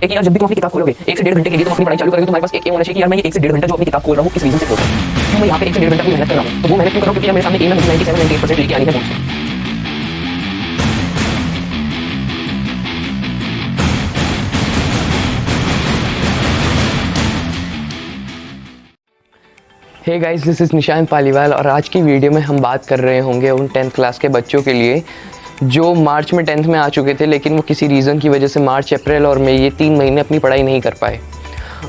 कि यार जब भी तुम अपनी किताब खोलोगे 1 से 1.5 घंटे के लिए तुम अपनी पढ़ाई चालू करोगे, तुम्हारे पास एक एम होना चाहिए कि यार मैं ये 1 से 1.5 घंटा जो अपनी किताब खोल रहा हूँ किस रीजन से खोल रहा हूँ, क्यों मैं यहाँ पे 1 से 1.5 घंटा की मेहनत कर रहा हूँ। तो वो मेहनत क्यों कर रहा हूँ, क्योंकि यार मेरे सामने एम है, मुझे 97-98% लेके आनी है बोर्ड से। Hey guys, this is Nishant Paliwal और आज की वीडियो में हम बात कर रहे होंगे उन 10th क्लास के बच्चों के लिए जो मार्च में 10th में आ चुके थे, लेकिन वो किसी रीज़न की वजह से मार्च, अप्रैल और मई ये 3 महीने अपनी पढ़ाई नहीं कर पाए।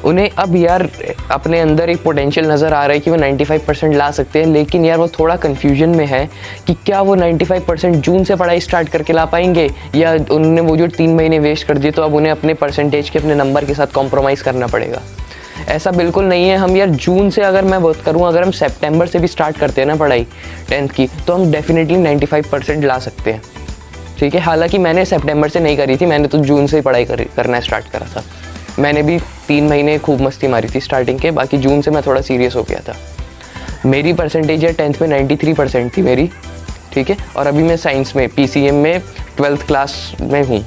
उन्हें अब यार अपने अंदर एक पोटेंशियल नज़र आ रहा है कि वो 95% ला सकते हैं, लेकिन यार वो थोड़ा कन्फ्यूजन में है कि क्या वो 95% जून से पढ़ाई स्टार्ट करके ला पाएंगे या उन्होंने वो जो 3 महीने वेस्ट कर दिए तो अब उन्हें अपने परसेंटेज के अपने नंबर के साथ कॉम्प्रोमाइज़ करना पड़ेगा। ऐसा बिल्कुल नहीं है। हम यार जून से अगर मैं बात करूँ, अगर हम सितंबर से भी स्टार्ट करते हैं ना पढ़ाई 10th की, तो हम डेफिनेटली 95% ला सकते हैं। ठीक है, हालांकि मैंने सितंबर से नहीं करी थी, मैंने तो जून से ही पढ़ाई करना स्टार्ट करा था। मैंने भी 3 महीने खूब मस्ती मारी थी स्टार्टिंग के, बाकी जून से मैं थोड़ा सीरियस हो गया था। मेरी परसेंटेज है 10th में 93% थी मेरी, ठीक है, और अभी मैं साइंस में PCM में 12th क्लास में हूँ।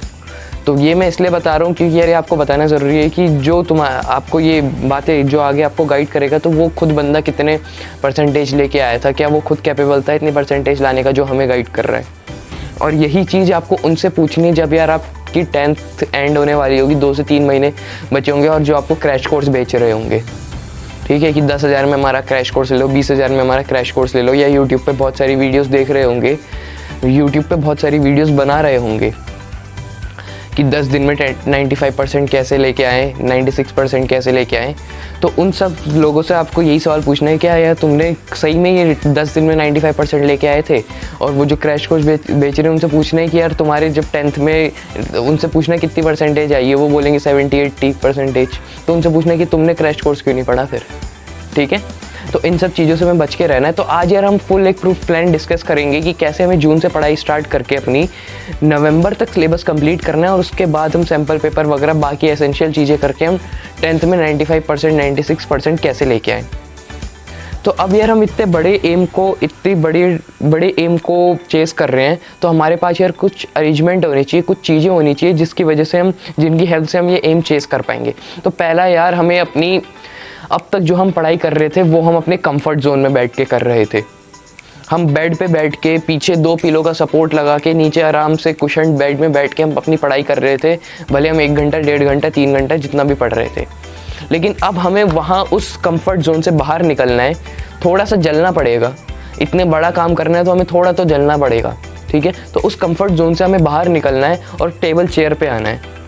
तो ये मैं इसलिए बता रहा हूँ क्योंकि यार आपको बताना ज़रूरी है कि जो आपको ये बातें जो आगे आपको गाइड करेगा, तो वो खुद बंदा कितने परसेंटेज लेके आया था, क्या वो खुद कैपेबल था इतने परसेंटेज लाने का जो हमें गाइड कर रहा है। और यही चीज़ आपको उनसे पूछनी है जब यार आपकी 10th एंड होने वाली होगी, 2 से 3 महीने बचे होंगे और जो आपको क्रैश कोर्स बेच रहे होंगे, ठीक है, कि 10,000 में हमारा क्रैश कोर्स ले लो, 20,000 में हमारा क्रैश कोर्स ले लो, या यूट्यूब पे बहुत सारी वीडियोस देख रहे होंगे, यूट्यूब पे बहुत सारी वीडियोस बना रहे होंगे कि 10 दिन में 95% कैसे लेके आए, 96% कैसे लेके आए। तो उन सब लोगों से आपको यही सवाल पूछना है, क्या यार तुमने सही में ये 10 दिन में 95% लेके आए थे? और वो जो क्रैश कोर्स बेच रहे हैं उनसे पूछना है कि यार तुम्हारे जब 10th में, उनसे पूछना है कितनी परसेंटेज आई है, वो बोलेंगे 70-80%। तो उनसे पूछना है कि तुमने क्रैश कोर्स क्यों नहीं पढ़ा फिर, ठीक है। तो इन सब चीज़ों से हमें बच के रहना है। तो आज यार हम फुल एक प्रूफ प्लान डिस्कस करेंगे कि कैसे हमें जून से पढ़ाई स्टार्ट करके अपनी नवंबर तक सिलेबस कंप्लीट करना है, और उसके बाद हम सैम्पल पेपर वगैरह बाकी एसेंशियल चीज़ें करके हम 10th में 95% 96% कैसे लेके आएँ। तो अब यार हम इतने बड़े एम को चेस कर रहे हैं, तो हमारे पास यार कुछ अरेंजमेंट होनी चाहिए, कुछ चीज़ें होनी चाहिए जिसकी वजह से जिनकी हेल्प से हम ये एम चेस कर पाएंगे। तो पहला यार हमें अपनी अब तक जो हम पढ़ाई कर रहे थे वो हम अपने कंफर्ट जोन में बैठ के कर रहे थे। हम बेड पे बैठ के पीछे 2 पिलो का सपोर्ट लगा के नीचे आराम से कुशन बेड में बैठ के हम अपनी पढ़ाई कर रहे थे, भले हम 1 घंटा, 1.5 घंटा, 3 घंटा जितना भी पढ़ रहे थे। लेकिन अब हमें वहाँ उस कंफर्ट जोन से बाहर निकलना है, थोड़ा सा जलना पड़ेगा। इतने बड़ा काम करना है तो हमें थोड़ा तो जलना पड़ेगा, ठीक है। तो उस कंफर्ट जोन से हमें बाहर निकलना है और टेबल चेयर पे आना है।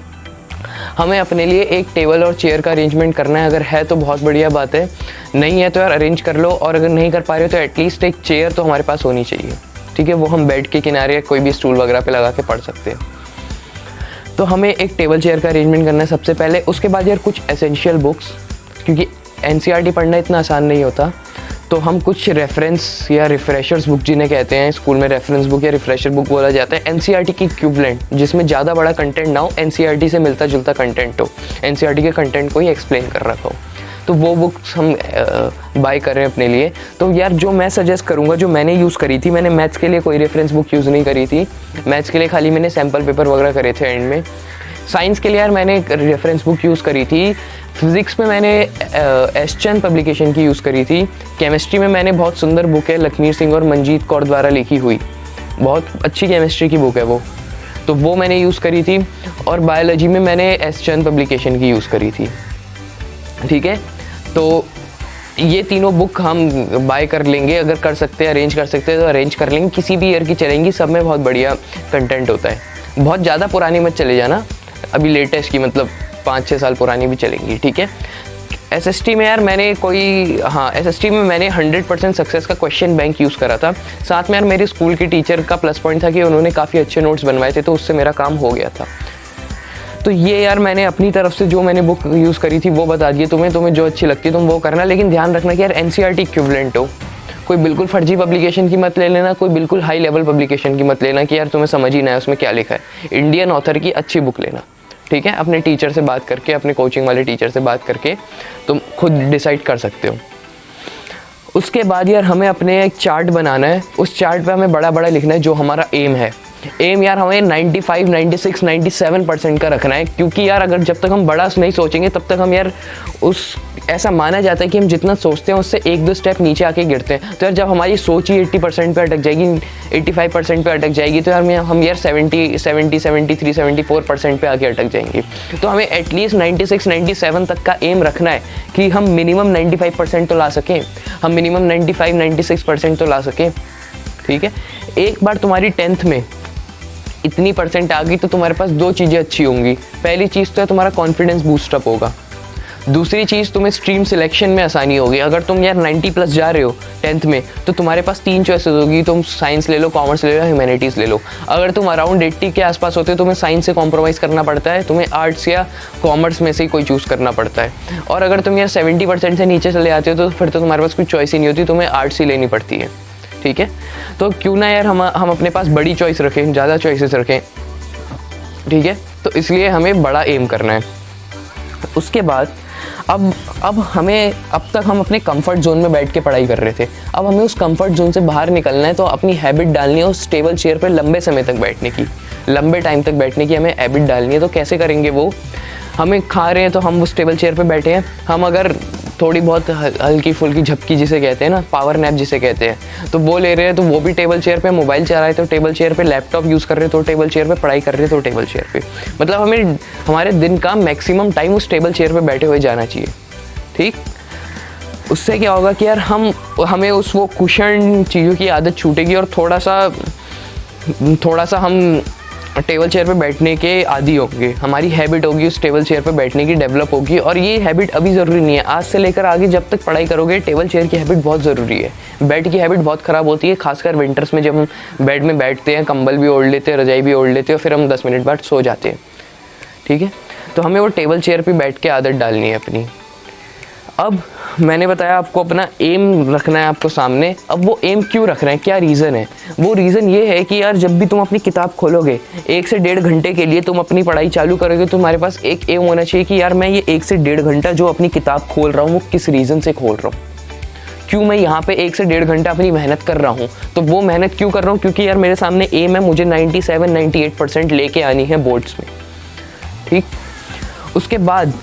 हमें अपने लिए एक टेबल और चेयर का अरेंजमेंट करना है। अगर है तो बहुत बढ़िया बात है, नहीं है तो यार अरेंज कर लो, और अगर नहीं कर पा रहे हो तो एटलीस्ट एक चेयर तो हमारे पास होनी चाहिए, ठीक है। वो हम बेड के किनारे या कोई भी स्टूल वगैरह पे लगा के पढ़ सकते हैं। तो हमें एक टेबल चेयर का अरेंजमेंट करना है सबसे पहले। उसके बाद यार कुछ एसेंशियल बुक्स, क्योंकि NCERT पढ़ना इतना आसान नहीं होता, तो हम कुछ रेफरेंस या रिफ्रेशर्स बुक जिन्हें कहते हैं स्कूल में रेफरेंस बुक या रिफ्रेशर बुक बोला जाता है, NCERT की इक्विवेलेंट, जिसमें ज़्यादा बड़ा कंटेंट ना हो, NCERT से मिलता जुलता कंटेंट हो, NCERT के कंटेंट को ही एक्सप्लेन कर रखा हो, तो वो बुक्स हम बाय कर रहे हैं अपने लिए। तो यार जो मैं सजेस्ट करूँगा, जो मैंने यूज़ करी थी, मैंने मैथ्स के लिए कोई रेफरेंस बुक यूज़ नहीं करी थी, मैथ्स के लिए खाली मैंने सैम्पल पेपर वगैरह करे थे एंड में। साइंस के लिए यार मैंने एक रेफरेंस बुक यूज़ करी थी, फिज़िक्स में मैंने एस चंद पब्लिकेशन की यूज़ करी थी, केमिस्ट्री में मैंने बहुत सुंदर बुक है लखमीर सिंह और मंजीत कौर द्वारा लिखी हुई, बहुत अच्छी केमिस्ट्री की बुक है वो, तो वो मैंने यूज़ करी थी। और बायोलॉजी में मैंने एस चंद पब्लिकेशन की यूज़ करी थी, ठीक है। तो ये तीनों बुक हम बाय कर लेंगे, अगर कर सकते हैं, अरेंज कर सकते हैं तो अरेंज कर लेंगे, किसी भी ईयर की चलेंगी, सब में बहुत बढ़िया कंटेंट होता है। बहुत ज़्यादा पुरानी मत चले जाना, अभी लेटेस्ट की, मतलब 5-6 साल पुरानी भी चलेंगी, ठीक है। SST में यार मैंने SST में मैंने 100% सक्सेस का क्वेश्चन बैंक यूज़ करा था। साथ में यार मेरे स्कूल की टीचर का प्लस पॉइंट था कि उन्होंने काफ़ी अच्छे नोट्स बनवाए थे, तो उससे मेरा काम हो गया था। तो ये यार मैंने अपनी तरफ से जो मैंने बुक यूज़ करी थी वो बता दिए तुम्हें जो अच्छी लगती है तुम वो करना, लेकिन ध्यान रखना कि यार NCERT इक्विवेलेंट हो। कोई बिल्कुल फर्जी पब्लिकेशन की मत ले लेना, कोई बिल्कुल हाई लेवल पब्लिकेशन की मत लेना कि यार तुम्हें समझ ही ना है उसमें क्या लिखा है। इंडियन ऑथर की अच्छी बुक लेना, ठीक है। अपने टीचर से बात करके, अपने कोचिंग वाले टीचर से बात करके तुम खुद डिसाइड कर सकते हो। उसके बाद यार हमें अपने एक चार्ट बनाना है, उस चार्ट पे हमें बड़ा बड़ा लिखना है जो हमारा एम है। एम यार हमें 95, 96, 97% का रखना है, क्योंकि यार अगर जब तक हम बड़ा नहीं सोचेंगे तब तक हम यार ऐसा माना जाता है कि हम जितना सोचते हैं उससे 1-2 स्टेप नीचे आके गिरते हैं। तो यार जब हमारी सोच ही 80% पे अटक जाएगी, 85% पे अटक जाएगी, तो यार हम यार 70, 73, 74% पे आके अटक जाएंगे। तो हमें एटलीस्ट 96, 97 तक का एम रखना है कि हम मिनिमम 95% तो ला सकें, हम मिनिमम 95, 96% तो ला सकें। ठीक है, एक बार तुम्हारी 10th में इतनी परसेंट आ गई तो तुम्हारे पास 2 चीज़ें अच्छी होंगी। पहली चीज़ तो है तुम्हारा कॉन्फिडेंस बूस्टअप होगा, दूसरी चीज़ तुम्हें स्ट्रीम सिलेक्शन में आसानी होगी। अगर तुम यार 90+ जा रहे हो 10th में तो तुम्हारे पास 3 चॉइसेस होगी, तुम साइंस ले लो, कॉमर्स ले लो, ह्यूमैनिटीज़ ले लो। अगर तुम अराउंड 80 के आसपास होते हो तुम्हें साइंस से कॉम्प्रोमाइज़ करना पड़ता है, तुम्हें आर्ट्स या कॉमर्स में से ही कोई चूज़ करना पड़ता है। और अगर तुम यार 70% से नीचे चले आते हो तो फिर तो तुम्हारे पास कोई चॉइस ही नहीं होती, तुम्हें आर्ट्स ही लेनी पड़ती है। ठीक है, तो क्यों ना यार हम अपने पास बड़ी चॉइस रखें, ज़्यादा चॉइसेस रखें। ठीक है, तो इसलिए हमें बड़ा एम करना है। उसके बाद अब तक हम अपने कंफर्ट जोन में बैठ के पढ़ाई कर रहे थे, अब हमें उस कंफर्ट जोन से बाहर निकलना है। तो अपनी हैबिट डालनी है उस टेबल चेयर पर लंबे समय तक बैठने की, लंबे टाइम तक बैठने की हमें हैबिट डालनी है। तो कैसे करेंगे वो, हमें खा रहे हैं तो हम उस टेबल चेयर पे बैठे हैं, हम अगर थोड़ी बहुत हल्की फुल्की झपकी जिसे कहते हैं ना, पावर नैप जिसे कहते हैं, तो वो ले रहे हैं तो वो भी टेबल चेयर पे, मोबाइल चला रहे तो टेबल चेयर पे, लैपटॉप यूज़ कर रहे तो टेबल चेयर पे, पढ़ाई कर रहे तो टेबल चेयर पे। मतलब हमें हमारे दिन का मैक्सिमम टाइम उस टेबल चेयर पे बैठे हुए जाना चाहिए। ठीक, उससे क्या होगा कि यार हमें उस वो कुशन चीज़ों की आदत छूटेगी और थोड़ा सा हम टेबल चेयर पे बैठने के आदी होंगे, हमारी हैबिट होगी उस टेबल चेयर पे बैठने की डेवलप होगी। और ये हैबिट अभी ज़रूरी नहीं है, आज से लेकर आगे जब तक पढ़ाई करोगे टेबल चेयर की हैबिट बहुत ज़रूरी है। बेड की हैबिट बहुत ख़राब होती है, खासकर विंटर्स में जब हम बेड में बैठते हैं, कंबल भी ओढ़ लेते हैं, रजाई भी ओढ़ लेते हैं और फिर हम 10 मिनट बाद सो जाते हैं। ठीक है, तो हमें वो टेबल चेयर पर बैठ के आदत डालनी है अपनी। अब मैंने बताया आपको अपना एम रखना है आपको सामने। अब वो एम क्यों रख रहे हैं, क्या रीज़न है? वो रीज़न ये है कि यार जब भी तुम अपनी किताब खोलोगे 1 से 1.5 घंटे के लिए तुम अपनी पढ़ाई चालू करोगे, तो तुम्हारे पास एक एम होना चाहिए कि यार मैं ये 1 से 1.5 घंटा जो अपनी किताब खोल रहा हूँ वो किस रीज़न से खोल रहा हूँ, क्यों मैं यहाँ पे 1 से 1.5 घंटा अपनी मेहनत कर रहा हूँ। तो वो मेहनत क्यों कर रहा हूँ, क्योंकि यार मेरे सामने एम है, मुझे 97, 98% लेके आनी है बोर्ड्स में। ठीक, उसके बाद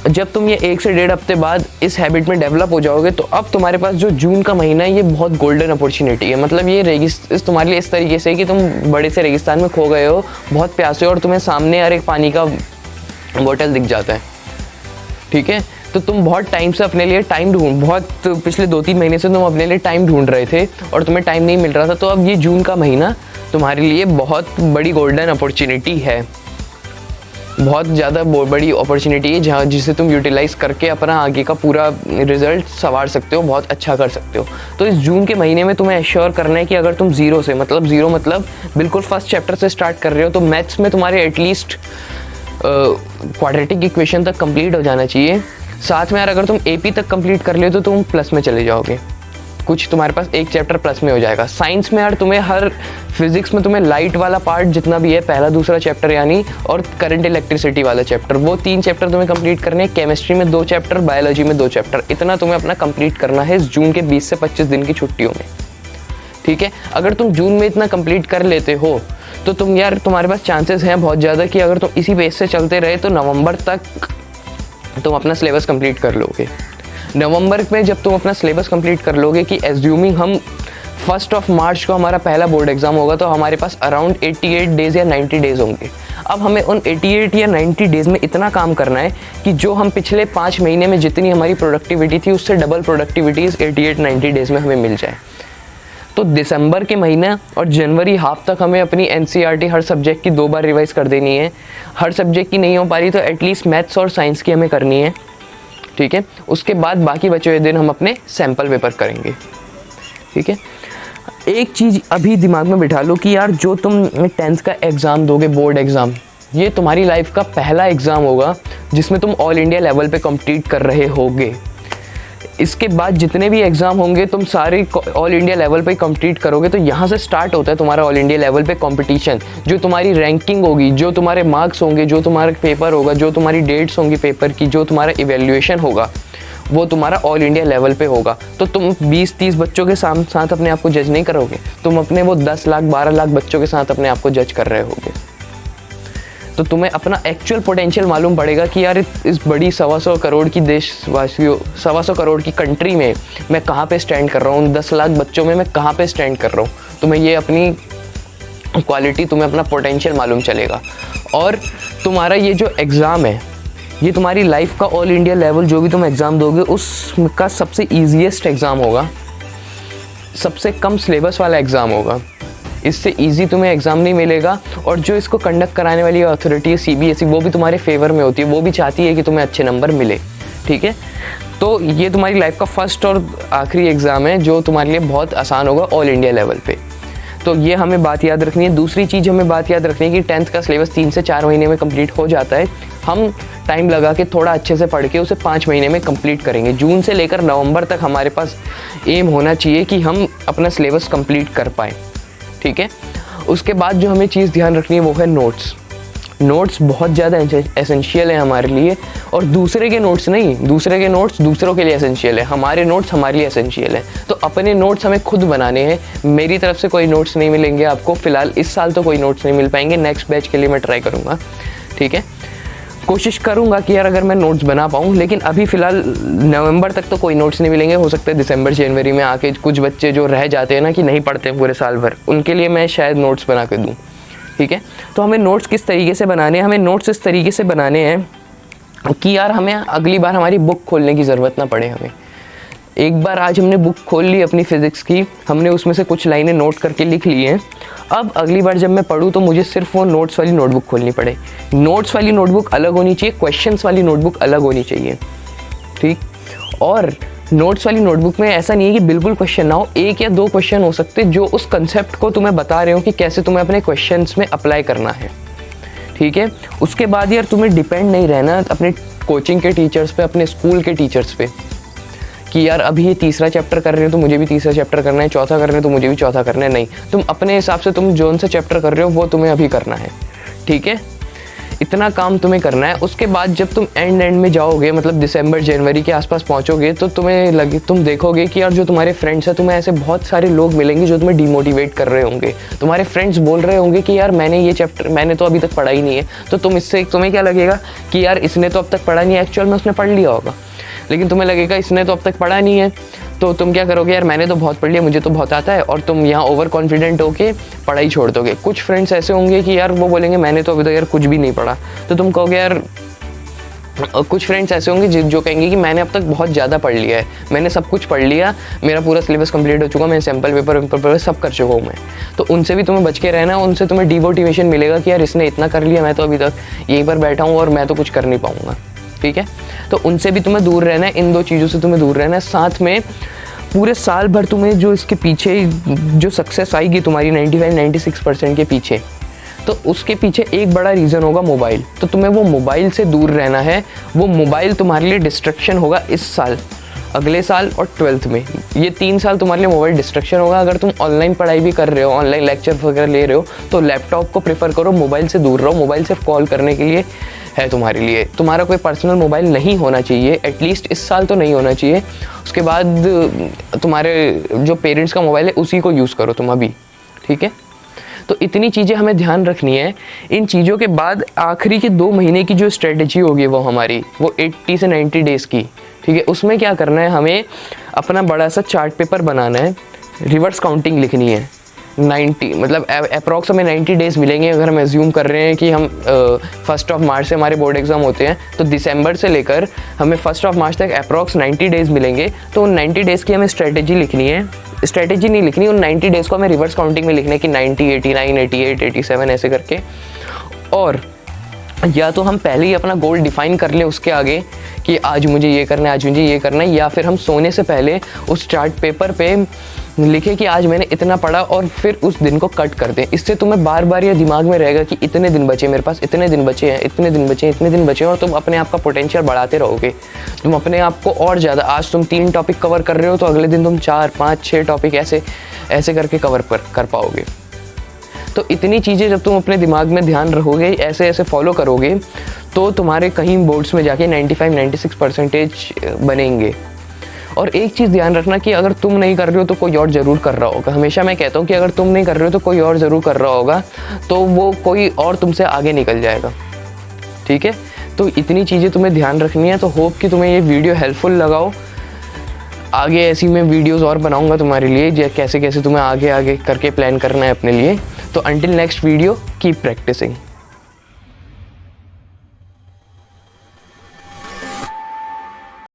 जब तुम ये 1 से 1.5 हफ्ते बाद इस हैबिट में डेवलप हो जाओगे तो अब तुम्हारे पास जो जून का महीना है ये बहुत गोल्डन अपॉर्चुनिटी है। मतलब ये तुम्हारे लिए इस तरीके से कि तुम बड़े से रेगिस्तान में खो गए हो, बहुत प्यासे हो और तुम्हें सामने यार एक पानी का बोतल दिख जाता है। ठीक है, तो तुम बहुत टाइम से अपने लिए पिछले 2-3 महीने से तुम अपने लिए टाइम ढूंढ रहे थे और तुम्हें टाइम नहीं मिल रहा था। तो अब ये जून का महीना तुम्हारे लिए बहुत बड़ी गोल्डन अपॉर्चुनिटी है, बहुत ज़्यादा बड़ी अपॉर्चुनिटी है जिसे तुम यूटिलाइज़ करके अपना आगे का पूरा रिजल्ट संवार सकते हो, बहुत अच्छा कर सकते हो। तो इस जून के महीने में तुम्हें एश्योर करना है कि अगर तुम ज़ीरो मतलब बिल्कुल फर्स्ट चैप्टर से स्टार्ट कर रहे हो तो मैथ्स में तुम्हारे एटलीस्ट क्वाड्रेटिक इक्वेशन तक कंप्लीट हो जाना चाहिए। साथ में यार अगर तुम एपी तक कंप्लीट कर ले तो तुम प्लस में चले जाओगे, कुछ तुम्हारे पास एक चैप्टर प्लस में हो जाएगा। साइंस में यार तुम्हें हर फिजिक्स में तुम्हें लाइट वाला पार्ट जितना भी है, पहला दूसरा चैप्टर यानी, और करंट इलेक्ट्रिसिटी वाला चैप्टर, वो 3 चैप्टर तुम्हें कंप्लीट करने हैं। केमिस्ट्री में 2 चैप्टर, बायोलॉजी में 2 चैप्टर, इतना तुम्हें अपना कंप्लीट करना है इस जून के 20 से 25 दिन की छुट्टियों में। ठीक है, अगर तुम जून में इतना कंप्लीट कर लेते हो तो तुम्हारे पास चांसेस हैं बहुत ज़्यादा कि अगर तुम इसी बेस से चलते रहे तो नवंबर तक तुम अपना सिलेबस कंप्लीट कर लोगे। नवंबर में जब तुम अपना सिलेबस कंप्लीट कर लोगे कि एज्यूमिंग हम 1 मार्च को हमारा पहला बोर्ड एग्ज़ाम होगा तो हमारे पास अराउंड 88 डेज़ या 90 डेज़ होंगे। अब हमें उन 88 या 90 डेज़ में इतना काम करना है कि जो हम पिछले 5 महीने में जितनी हमारी प्रोडक्टिविटी थी उससे डबल प्रोडक्टिविटी इस 88-90 डेज़ में हमें मिल जाए। तो दिसंबर के महीना और जनवरी हाफ तक हमें अपनी NCERT हर सब्जेक्ट की 2 बार रिवाइज़ कर देनी है। हर सब्जेक्ट की नहीं हो पा रही तो एटलीस्ट मैथ्स और साइंस की हमें करनी है। ठीक है, उसके बाद बाकी बचे हुए दिन हम अपने सैम्पल पेपर करेंगे। ठीक है, एक चीज़ अभी दिमाग में बिठा लो कि यार जो तुम 10th का एग्ज़ाम दोगे, बोर्ड एग्ज़ाम, ये तुम्हारी लाइफ का पहला एग्ज़ाम होगा जिसमें तुम ऑल इंडिया लेवल पे कम्पीट कर रहे होगे। इसके बाद जितने भी एग्ज़ाम होंगे तुम सारे ऑल इंडिया लेवल पे कम्पीट करोगे। तो यहाँ से स्टार्ट होता है तुम्हारा ऑल इंडिया लेवल पे कंपटीशन। जो तुम्हारी रैंकिंग होगी, जो तुम्हारे मार्क्स होंगे, जो तुम्हारा पेपर होगा, जो तुम्हारी डेट्स होंगी पेपर की, जो तुम्हारा इवैल्यूएशन होगा, वो तुम्हारा ऑल इंडिया लेवल पे होगा। तो तुम 20-30 बच्चों के साथ अपने आप को जज नहीं करोगे, तुम अपने वो 10 लाख 12 लाख बच्चों के साथ अपने आप को जज कर रहे होगे। तो तुम्हें अपना एक्चुअल पोटेंशियल मालूम पड़ेगा कि यार इस बड़ी 125 करोड़ की देशवासियों 125 करोड़ की कंट्री में मैं कहाँ पे स्टैंड कर रहा हूँ, 10 लाख बच्चों में मैं कहाँ पे स्टैंड कर रहा हूँ। तुम्हें ये अपनी क्वालिटी, तुम्हें अपना पोटेंशियल मालूम चलेगा। और तुम्हारा ये जो एग्ज़ाम है, ये तुम्हारी लाइफ का ऑल इंडिया लेवल जो भी तुम एग्ज़ाम दोगे उसका सबसे ईजीएस्ट एग्ज़ाम होगा, सबसे कम सिलेबस वाला एग्ज़ाम होगा। इससे इजी तुम्हें एग्ज़ाम नहीं मिलेगा। और जो इसको कंडक्ट कराने वाली अथॉरिटी है CBSE, वो भी तुम्हारे फेवर में होती है, वो भी चाहती है कि तुम्हें अच्छे नंबर मिले, ठीक है। तो ये तुम्हारी लाइफ का फर्स्ट और आखिरी एग्ज़ाम है जो तुम्हारे लिए बहुत आसान होगा ऑल इंडिया लेवल पे। तो ये हमें बात याद रखनी है। दूसरी चीज़ हमें बात याद रखनी है कि 10th का सिलेबस 3 से 4 महीने में कंप्लीट हो जाता है। हम टाइम लगा के थोड़ा अच्छे से पढ़ के उसे 5 महीने में कंप्लीट करेंगे। जून से लेकर नवंबर तक हमारे पास एम होना चाहिए कि हम अपना सिलेबस कंप्लीट कर पाएँ, ठीक है। उसके बाद जो हमें चीज़ ध्यान रखनी है वो है नोट्स। नोट्स बहुत ज़्यादा एसेंशियल है हमारे लिए, और दूसरे के नोट्स नहीं, दूसरे के नोट्स दूसरों के लिए एसेंशियल है, हमारे नोट्स हमारे लिए एसेंशियल है। तो अपने नोट्स हमें खुद बनाने हैं। मेरी तरफ से कोई नोट्स नहीं मिलेंगे आपको, फ़िलहाल इस साल तो कोई नोट्स नहीं मिल पाएंगे, नेक्स्ट बैच के लिए मैं ट्राई करूँगा, ठीक है। कोशिश करूँगा कि यार अगर मैं नोट्स बना पाऊँ, लेकिन अभी फ़िलहाल नवंबर तक तो कोई नोट्स नहीं मिलेंगे। हो सकता है दिसंबर जनवरी में आके कुछ बच्चे जो रह जाते हैं ना कि नहीं पढ़ते पूरे साल भर, उनके लिए मैं शायद नोट्स बना के दूँ, ठीक है। तो हमें नोट्स किस तरीके से बनाने हैं, हमें नोट्स इस तरीके से बनाने हैं कि यार हमें अगली बार हमारी बुक खोलने की ज़रूरत ना पड़े। हमें एक बार आज हमने बुक खोल ली अपनी फ़िज़िक्स की, हमने उसमें से कुछ लाइनें नोट करके लिख ली हैं। अब अगली बार जब मैं पढूँ तो मुझे सिर्फ वो नोट्स वाली नोटबुक खोलनी पड़े। नोट्स वाली नोटबुक अलग होनी चाहिए, क्वेश्चंस वाली नोटबुक अलग होनी चाहिए, ठीक। और नोट्स वाली नोटबुक में ऐसा नहीं है कि बिल्कुल क्वेश्चन ना हो, 1 या 2 क्वेश्चन हो सकते जो उस कंसेप्ट को तुम्हें बता रहे हो कि कैसे तुम्हें अपने क्वेश्चंस में अप्लाई करना है, ठीक है। उसके बाद यार तुम्हें डिपेंड नहीं रहना अपने कोचिंग के टीचर्स पे, अपने स्कूल के टीचर्स पे कि यार अभी ये तीसरा चैप्टर कर रहे हो तो मुझे भी तीसरा चैप्टर करना है, चौथा कर रहे हो तो मुझे भी चौथा करना है। नहीं, तुम अपने हिसाब से तुम जो सा चैप्टर कर रहे हो वो तुम्हें अभी करना है, ठीक है। इतना काम तुम्हें करना है। उसके बाद जब तुम एंड में जाओगे, मतलब दिसंबर जनवरी के आसपास पहुंचोगे, तो तुम देखोगे कि यार जो तुम्हारे फ्रेंड्स हैं, तुम्हें ऐसे बहुत सारे लोग मिलेंगे जो तुम्हें डिमोटिवेट कर रहे होंगे। तुम्हारे फ्रेंड्स बोल रहे होंगे कि यार मैंने तो अभी तक पढ़ा ही नहीं है। तो तुम्हें क्या लगेगा कि यार इसने तो अब तक पढ़ा नहीं है, एक्चुअल में उसने पढ़ लिया होगा, लेकिन तुम्हें लगेगा इसने तो अब तक पढ़ा नहीं है। तो तुम क्या करोगे, यार मैंने तो बहुत पढ़ लिया, मुझे तो बहुत आता है, और तुम यहाँ ओवर कॉन्फिडेंट होके पढ़ाई छोड़ दोगे। कुछ फ्रेंड्स ऐसे होंगे कि यार वो बोलेंगे मैंने तो अभी तक यार कुछ भी नहीं पढ़ा, तो तुम कहोगे यार। कुछ फ्रेंड्स ऐसे होंगे जो कहेंगे कि मैंने अब तक बहुत ज़्यादा पढ़ लिया है, मैंने सब कुछ पढ़ लिया, मेरा पूरा सिलेबस कंप्लीट हो चुका, मैं सैम्पल पेपर सब कर चुका हूँ मैं। तो उनसे भी तुम्हें बच के रहना, उनसे तुम्हें डिमोटिवेशन मिलेगा कि यार इसने इतना कर लिया, मैं तो अभी तक यहीं पर बैठा हूँ और मैं तो कुछ कर नहीं पाऊँगा, ठीक है। तो उनसे भी तुम्हें दूर रहना है, इन 2 चीज़ों से तुम्हें दूर रहना है। साथ में पूरे साल भर तुम्हें जो इसके पीछे जो सक्सेस आएगी तुम्हारी 95-96% के पीछे, तो उसके पीछे एक बड़ा रीज़न होगा मोबाइल। तो तुम्हें वो मोबाइल से दूर रहना है। वो मोबाइल तुम्हारे लिए डिस्ट्रैक्शन होगा इस साल, अगले साल और 12th में। ये 3 साल तुम्हारे लिए मोबाइल डिस्ट्रैक्शन होगा। अगर तुम ऑनलाइन पढ़ाई भी कर रहे हो, ऑनलाइन लेक्चर वगैरह ले रहे हो, तो लैपटॉप को प्रेफर करो, मोबाइल से दूर रहो। मोबाइल सिर्फ कॉल करने के लिए है तुम्हारे लिए, तुम्हारा कोई पर्सनल मोबाइल नहीं होना चाहिए, एटलीस्ट इस साल तो नहीं होना चाहिए। उसके बाद तुम्हारे जो पेरेंट्स का मोबाइल है उसी को यूज़ करो तुम अभी, ठीक है। तो इतनी चीज़ें हमें ध्यान रखनी है। इन चीज़ों के बाद आखिरी के 2 महीने की जो स्ट्रेटजी होगी वो हमारी, वो 80 से 90 डेज़ की, ठीक है। उसमें क्या करना है, हमें अपना बड़ा सा चार्ट पेपर बनाना है, रिवर्स काउंटिंग लिखनी है। 90 मतलब अप्रॉक्स हमें 90 डेज़ मिलेंगे। अगर हम एज्यूम कर रहे हैं कि हम 1 मार्च से हमारे बोर्ड एग्ज़ाम होते हैं, तो दिसंबर से लेकर हमें 1 मार्च तक अप्रॉक्स 90 डेज़ मिलेंगे। तो उन 90 डेज़ की हमें स्ट्रेटजी लिखनी है, स्ट्रेटजी नहीं लिखनी, उन 90 डेज़ को हमें रिवर्स काउंटिंग में लिखना है कि 90, 89, 88, 87 ऐसे करके। और या तो हम पहले ही अपना गोल डिफाइन कर लें उसके आगे कि आज मुझे ये करना है, आज मुझे ये करना है, या फिर हम सोने से पहले उस चार्ट पेपर पे लिखे कि आज मैंने इतना पढ़ा और फिर उस दिन को कट कर दें। इससे तुम्हें बार बार ये दिमाग में रहेगा कि इतने दिन बचे मेरे पास, इतने दिन बचे हैं, इतने दिन बचे हैं, इतने दिन बचे हैं, और तुम अपने आप का पोटेंशियल बढ़ाते रहोगे। तुम अपने आप को और ज़्यादा, आज तुम 3 टॉपिक कवर कर रहे हो तो अगले दिन तुम 4, 5, 6 टॉपिक ऐसे करके कवर कर पाओगे। तो इतनी चीज़ें जब तुम अपने दिमाग में ध्यान रखोगे, ऐसे ऐसे फॉलो करोगे, तो तुम्हारे कहीं बोर्ड्स में जाके 95-96% बनेंगे। और एक चीज़ ध्यान रखना कि अगर तुम नहीं कर रहे हो तो कोई और ज़रूर कर रहा होगा। हमेशा मैं कहता हूँ कि अगर तुम नहीं कर रहे हो तो कोई और ज़रूर कर रहा होगा, तो वो कोई और तुमसे आगे निकल जाएगा। ठीक है, तो इतनी चीज़ें तुम्हें ध्यान रखनी है। तो होप कि तुम्हें ये वीडियो हेल्पफुल लगाओ। आगे ऐसी मैं वीडियोस और बनाऊंगा तुम्हारे लिए, कैसे कैसे तुम्हें आगे आगे करके प्लान करना है अपने लिए। तो until next video, keep practising.